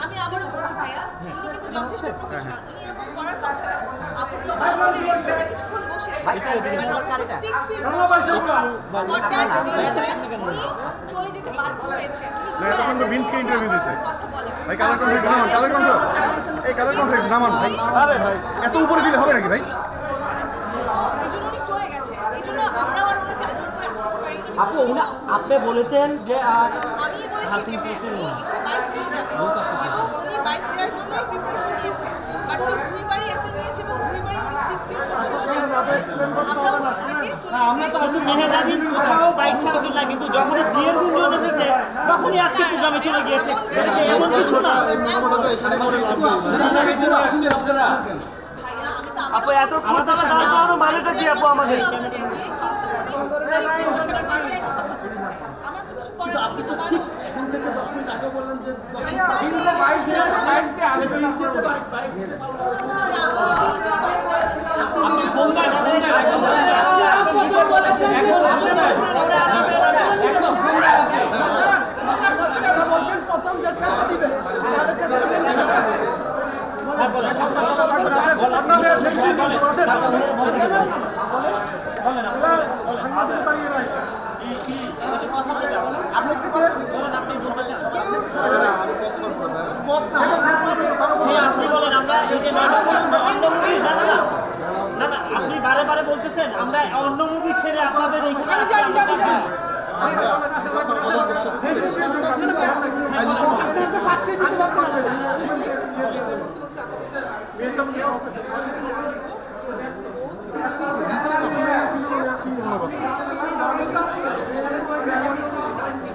আমি আবারও বলছি ভাইয়া, উনি কিন্তু যথেষ্ট প্রফেশনাল, উনি এরকম করার কথা না। আপনি নরমালি রেস্টুরেন্টে কিছুক্ষণ বসেছেন, সিক ফিল করছেন, ফর দ্যাট রিজন উনি চলে যেতে বাধ্য হয়েছে। এখন তো বিনসকে ইন্টারভিউ দিছে কথা বলে ভাই, কালার কন্ট্রাক্ট নামান, কালার কন্ট্রাক্ট, এই কালার কন্ট্রাক্ট নামান ভাই। আরে ভাই এত উপরে দিলে হবে নাকি ভাই? এইজন্য উনি চলে গেছে, এইজন্য আমরা আর ওনাকে জোর করে আটকাতে পারিনি। আপু আপনি বলেছেন যে আমি বলেছি যে উনি এসে বাইক দিয়ে যাবেন এবং উনি বাইক দেওয়ার জন্য প্রিপারেশন নিয়েছে, বাট উনি দুইবারই অ্যাটেন্ড নিয়েছে এবং দুইবারই উনি সিক ফিল করছিল। আমরা তো কিন্তু মেহেজাবিন কোথাও বাইক চালাতে না, কিন্তু যখন বিয়ের গুঞ্জন এসেছে তখনই আজকে প্রোগ্রামে চলে গিয়েছে, এমন কিছু না। আপু এত আমাদের দাঁড় করানো মানেটা কি আপু আমাদের? আপনি তো ঠিক এখন থেকে 10 মিনিট আগে বললেন যে আপনি ফোন আপনি বারে বারে বলতেছেন আমরা অন্য মুভি ছেড়ে আপনাদের এখানে